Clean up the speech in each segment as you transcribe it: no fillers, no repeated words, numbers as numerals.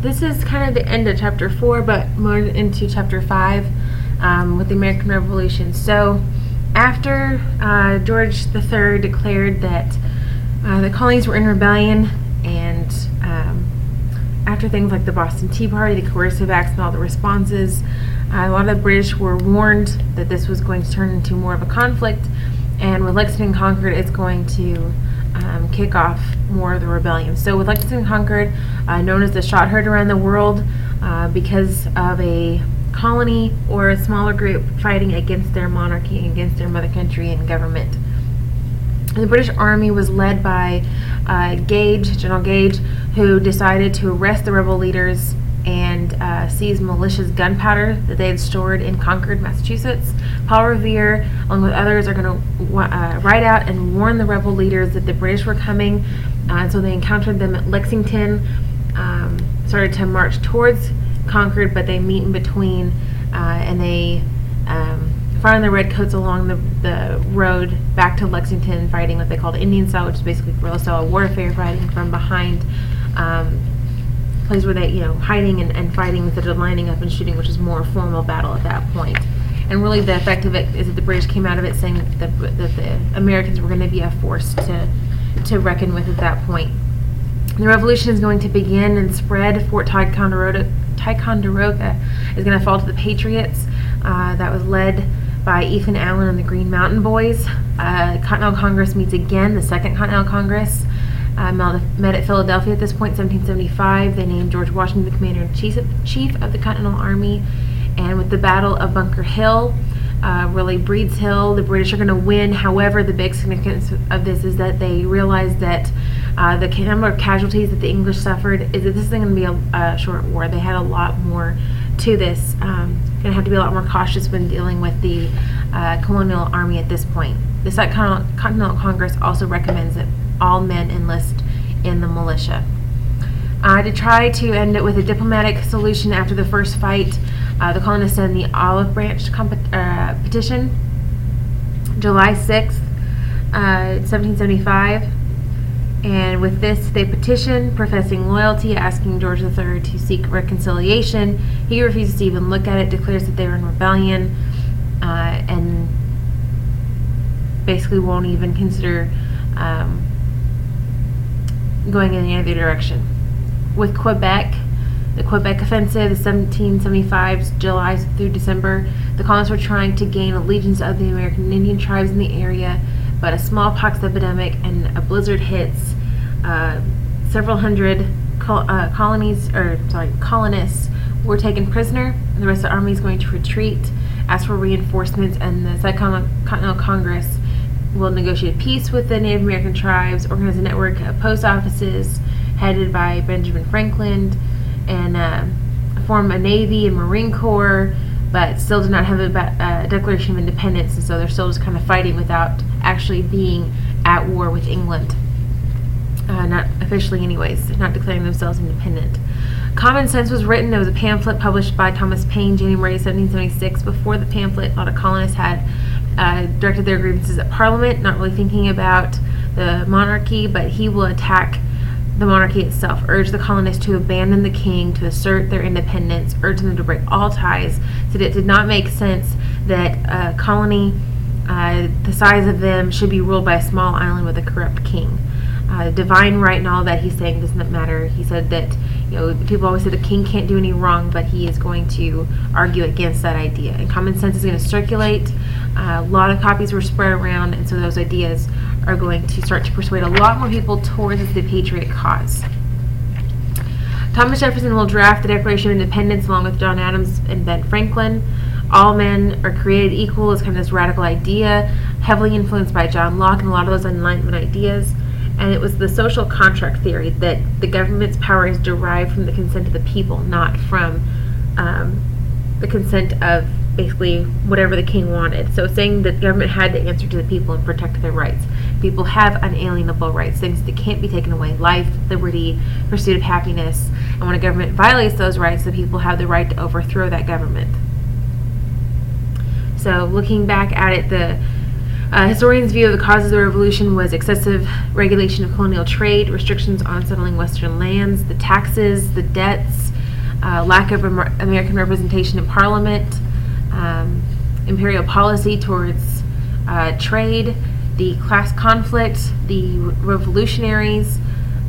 this is kind of the end of chapter 4, but more into chapter 5 with the American Revolution. So after George III declared that the colonies were in rebellion, and after things like the Boston Tea Party, the coercive acts, and all the responses, a lot of the British were warned that this was going to turn into more of a conflict, and with Lexington and Concord, it's going to kick off more of the rebellion. So with Lexington and Concord, known as the shot heard around the world because of a colony or a smaller group fighting against their monarchy, against their mother country and government. The British Army was led by General Gage, who decided to arrest the rebel leaders and seize malicious gunpowder that they had stored in Concord, Massachusetts. Paul Revere, along with others, are going to ride out and warn the rebel leaders that the British were coming. So they encountered them at Lexington, started to march towards Concord, but they meet in between, and they find the redcoats along the road back to Lexington, fighting what they called Indian style, which is basically guerrilla style warfare, fighting from behind. Place where they, hiding and fighting instead of lining up and shooting, which is more formal battle at that point. And really the effect of it is that the British came out of it saying that the Americans were going to be a force to reckon with at that point. The revolution is going to begin and spread. Fort Ticonderoga is going to fall to the Patriots. That was led by Ethan Allen and the Green Mountain Boys. Continental Congress meets again, the Second Continental Congress. Met at Philadelphia at this point, 1775. They named George Washington the commander-in-chief of the Continental Army. And with the Battle of Bunker Hill, really Breed's Hill, the British are going to win. However, the big significance of this is that they realized that the number of casualties that the English suffered is that this isn't going to be a short war. They had a lot more to this. Going to have to be a lot more cautious when dealing with the colonial army at this point. The Continental Congress also recommends that all men enlist in the militia. To try to end it with a diplomatic solution after the first fight, the colonists sent the Olive Branch petition, July 6th, 1775. And with this, they petition, professing loyalty, asking George III to seek reconciliation. He refuses to even look at it, declares that they were in rebellion, and basically won't even consider going in any other direction. With Quebec, the Quebec Offensive, the 1775 July through December, the colonists were trying to gain allegiance of the American Indian tribes in the area, but a smallpox epidemic and a blizzard hits. Several hundred colonists were taken prisoner, and the rest of the army is going to retreat, ask for reinforcements, and the Second Continental Congress will negotiate peace with the Native American tribes, organize a network of post offices headed by Benjamin Franklin, and form a Navy and Marine Corps, but still do not have a Declaration of Independence, and so they're still just kind of fighting without actually being at war with England. Not officially anyways, not declaring themselves independent. Common Sense was written. It was a pamphlet published by Thomas Paine, January 1776. Before the pamphlet, a lot of colonists had directed their grievances at Parliament, not really thinking about the monarchy, but he will attack the monarchy itself, urge the colonists to abandon the king, to assert their independence, urge them to break all ties, so that it did not make sense that a colony the size of them should be ruled by a small island with a corrupt king. Divine right and all that he's saying does not matter. He said that, people always say the king can't do any wrong, but he is going to argue against that idea. And Common Sense is going to circulate. A lot of copies were spread around, and so those ideas are going to start to persuade a lot more people towards the patriot cause. Thomas Jefferson will draft the Declaration of Independence along with John Adams and Ben Franklin. All men are created equal is kind of this radical idea, heavily influenced by John Locke and a lot of those Enlightenment ideas. And it was the social contract theory that the government's power is derived from the consent of the people, not from the consent of basically whatever the king wanted. So saying that the government had to answer to the people and protect their rights. People have unalienable rights, things that can't be taken away: life, liberty, pursuit of happiness. And when a government violates those rights, the people have the right to overthrow that government. So looking back at it, the historians' view of the causes of the revolution was excessive regulation of colonial trade, restrictions on settling western lands, the taxes, the debts, lack of American representation in Parliament, imperial policy towards trade, the class conflict, the revolutionaries,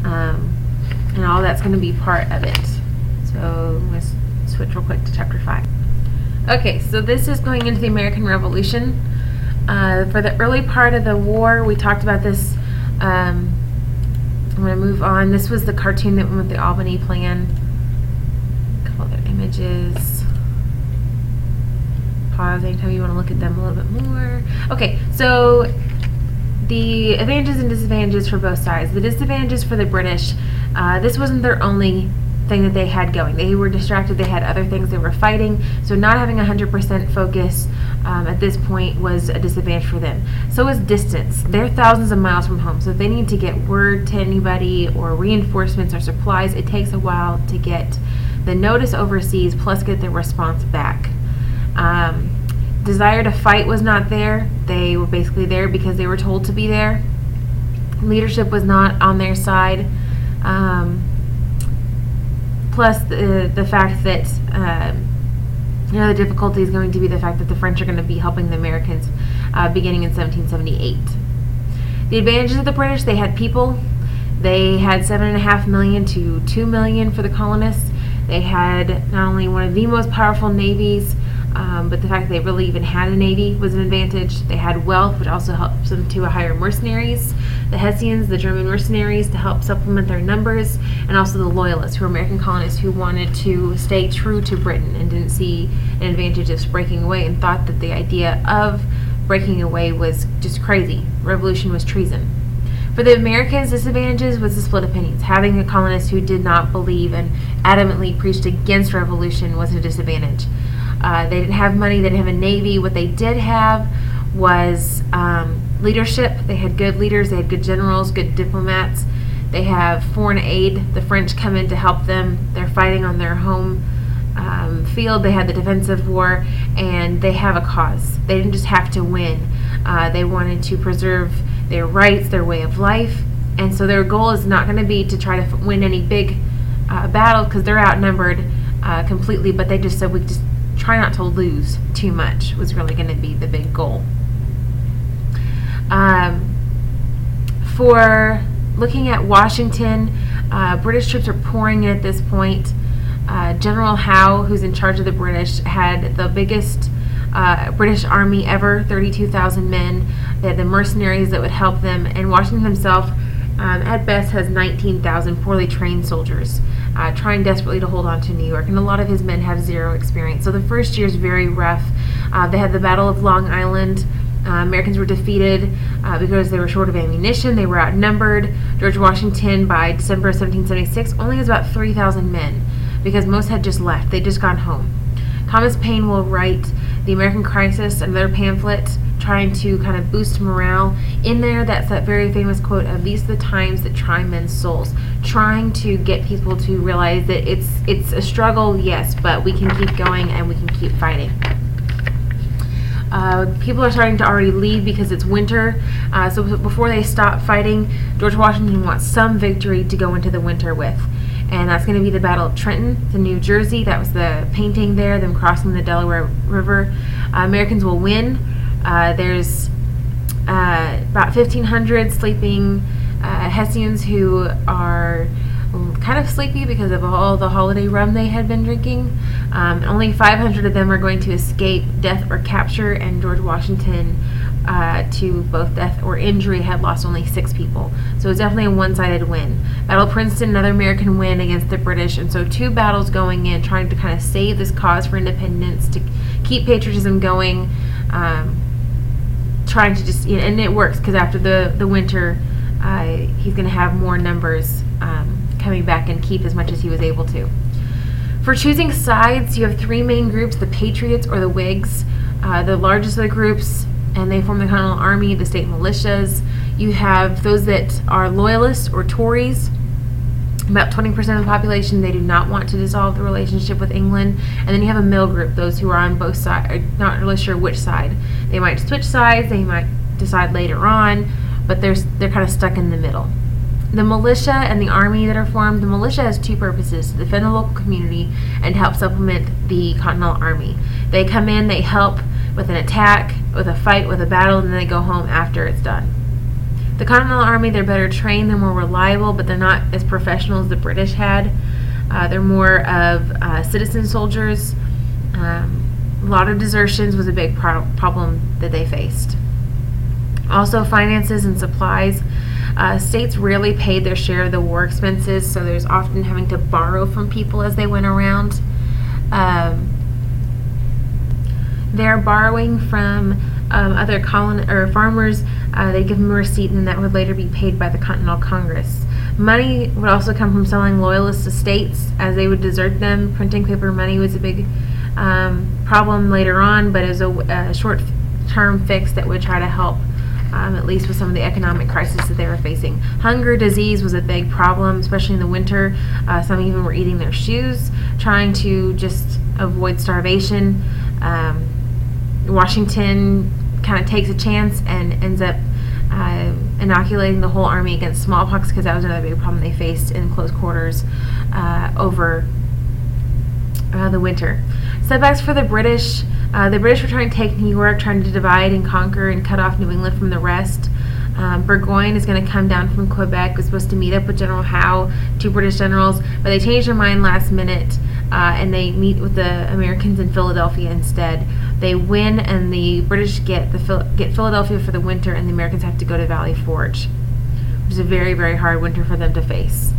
and all that's going to be part of it. So let's switch real quick to chapter 5. Okay, so this is going into the American Revolution. For the early part of the war, we talked about this. I'm going to move on. This was the cartoon that went with the Albany Plan. A couple other images. Pause anytime you want to look at them a little bit more. Okay, so the advantages and disadvantages for both sides. The disadvantages for the British, this wasn't their only thing that they had going. They were distracted. They had other things they were fighting. So not having 100% focus at this point was a disadvantage for them. So is distance. They're thousands of miles from home. So if they need to get word to anybody or reinforcements or supplies, it takes a while to get the notice overseas plus get the response back. Desire to fight was not there. They were basically there because they were told to be there. Leadership was not on their side. Plus the fact that the difficulty is going to be the fact that the French are going to be helping the Americans beginning in 1778. The advantages of the British, they had people. They had 7.5 million to 2 million for the colonists. They had not only one of the most powerful navies, but the fact that they really even had a navy was an advantage. They had wealth, which also helps them to hire mercenaries, the Hessians, the German mercenaries, to help supplement their numbers, and also the loyalists, who were American colonists who wanted to stay true to Britain and didn't see an advantage of breaking away and thought that the idea of breaking away was just crazy. Revolution was treason. For the Americans, disadvantages was the split opinions. Having a colonist who did not believe and adamantly preached against revolution was a disadvantage. They didn't have money, they didn't have a navy. What they did have was leadership. They had good leaders, they had good generals, good diplomats. They have foreign aid. The French come in to help them. They're fighting on their home field. They had the defensive war, and they have a cause. They didn't just have to win. They wanted to preserve their rights, their way of life, and so their goal is not going to be to try to win any big battle because they're outnumbered completely, but they just said we just try not to lose too much was really going to be the big goal. For looking at Washington, British troops are pouring in at this point. General Howe, who's in charge of the British, had the biggest British army ever, 32,000 men. They had the mercenaries that would help them, and Washington himself at best has 19,000 poorly trained soldiers trying desperately to hold on to New York, and a lot of his men have zero experience. So the first year is very rough. They had the Battle of Long Island. Americans were defeated because they were short of ammunition. They were outnumbered. George Washington, by December of 1776, only has about 3,000 men because most had just left. They'd just gone home. Thomas Paine will write The American Crisis, another pamphlet trying to kind of boost morale. In there, that's that very famous quote of "These are the times that try men's souls," trying to get people to realize that it's a struggle, yes, but we can keep going and we can keep fighting. People are starting to already leave because it's winter. So before they stop fighting, George Washington wants some victory to go into the winter with. And that's going to be the Battle of Trenton, the New Jersey. That was the painting there, them crossing the Delaware River. Americans will win. There's about 1,500 sleeping Hessians who are kind of sleepy because of all the holiday rum they had been drinking. Only 500 of them are going to escape death or capture, and George Washington, to both death or injury, had lost only 6 people. So it's definitely a one-sided win. Battle of Princeton, another American win against the British, and so 2 battles going in, trying to kind of save this cause for independence, to keep patriotism going, trying to just, and it works because after the winter, he's going to have more numbers coming back and keep as much as he was able to. For choosing sides, you have 3 main groups: the Patriots or the Whigs, the largest of the groups, and they form the Continental Army, the state militias. You have those that are loyalists or Tories, about 20% of the population. They do not want to dissolve the relationship with England. And then you have a middle group, those who are on both sides, not really sure which side. They might switch sides, they might decide later on, but they're kind of stuck in the middle. The militia and the army that are formed, the militia has two purposes: to defend the local community and help supplement the Continental Army. They come in, they help with an attack, with a fight, with a battle, and then they go home after it's done. The Continental Army, they're better trained, they're more reliable, but they're not as professional as the British had. They're more of citizen soldiers. A lot of desertions was a big problem that they faced. Also, finances and supplies. States rarely paid their share of the war expenses, so there's often having to borrow from people as they went around. They're borrowing from other farmers. They give them a receipt, and that would later be paid by the Continental Congress. Money would also come from selling loyalists to states as they would desert them. Printing paper money was a big problem later on, but it was a short-term fix that would try to help, at least with some of the economic crisis that they were facing. Hunger, disease was a big problem, especially in the winter. Some even were eating their shoes, trying to just avoid starvation. Washington kind of takes a chance and ends up inoculating the whole army against smallpox, because that was another big problem they faced in close quarters over the winter. Setbacks for the British. The British were trying to take New York, trying to divide and conquer and cut off New England from the rest. Burgoyne is going to come down from Quebec, was supposed to meet up with General Howe, two British generals, but they changed their mind last minute, and they meet with the Americans in Philadelphia instead. They win, and the British get Philadelphia for the winter, and the Americans have to go to Valley Forge, which is a very, very hard winter for them to face.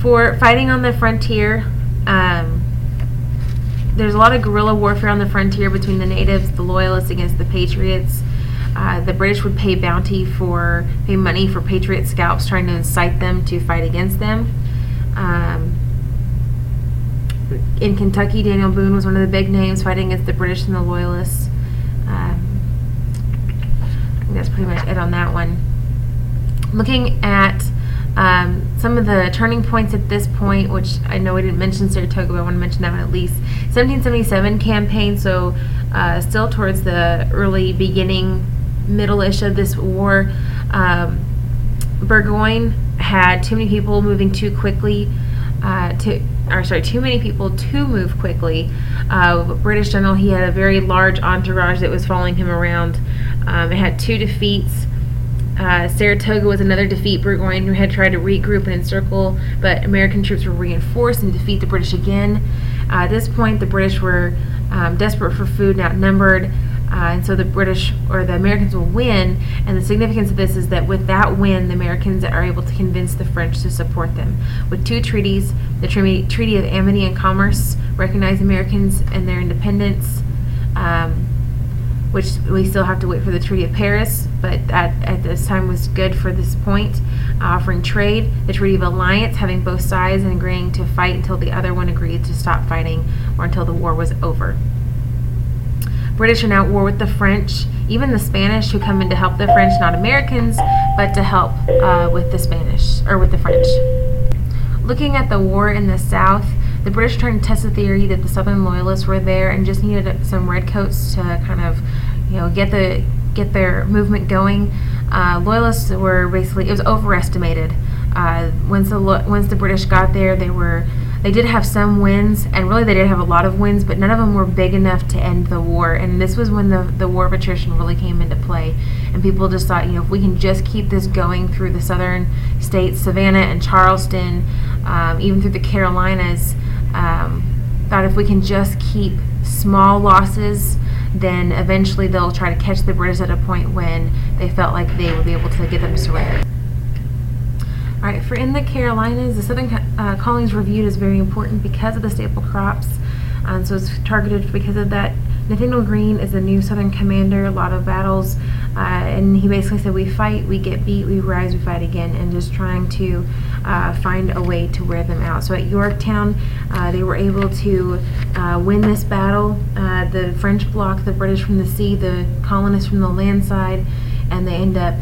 For fighting on the frontier, there's a lot of guerrilla warfare on the frontier between the natives, the loyalists against the patriots. The British would pay money for patriot scalps, trying to incite them to fight against them. In Kentucky, Daniel Boone was one of the big names fighting against the British and the loyalists. I think that's pretty much it on that one. Looking at some of the turning points at this point, which I know we didn't mention Saratoga, but I want to mention that one at least. 1777 campaign, so still towards the early beginning, middle-ish of this war. Burgoyne had too many people moving too quickly too many people to move quickly. British general, he had a very large entourage that was following him around. It had 2 defeats. Saratoga was another defeat. Burgoyne had tried to regroup and encircle, but American troops were reinforced and defeat the British again. At this point, the British were desperate for food and outnumbered, and so the Americans will win. And the significance of this is that with that win, the Americans are able to convince the French to support them. With 2 treaties, the Treaty of Amity and Commerce recognized Americans and their independence, which we still have to wait for the Treaty of Paris, but that at this time was good for this point, offering trade. The Treaty of Alliance, having both sides and agreeing to fight until the other one agreed to stop fighting or until the war was over. British are now at war with the French, even the Spanish, who come in to help the French, not Americans, but to help with the French. Looking at the war in the South, the British trying to test the theory that the Southern Loyalists were there and just needed some redcoats to kind of, get their movement going. Loyalists were basically, it was overestimated. Once the British got there, they did have some wins, and really they did have a lot of wins, but none of them were big enough to end the war. And this was when the war of attrition really came into play, and people just thought, if we can just keep this going through the southern states, Savannah and Charleston, even through the Carolinas, thought if we can just keep small losses, then eventually they'll try to catch the British at a point when they felt like they would be able to get them to surrender. All right, for in the Carolinas, the southern colonies were viewed as very important because of the staple crops, so it's targeted because of that. Nathaniel Greene is the new southern commander, a lot of battles, and he basically said, we fight, we get beat, we rise, we fight again, and just trying to find a way to wear them out. So at Yorktown, they were able to win this battle. The French blocked the British from the sea, the colonists from the land side, and they end up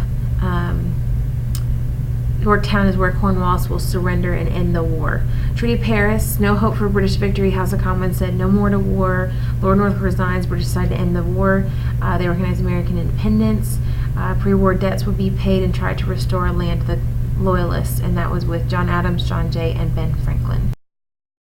Yorktown is where Cornwallis will surrender and end the war. Treaty of Paris, no hope for British victory. House of Commons said no more to war. Lord North resigns. British decided to end the war. They recognized American independence. Pre-war debts would be paid and tried to restore land to the Loyalists, and that was with John Adams, John Jay, and Ben Franklin.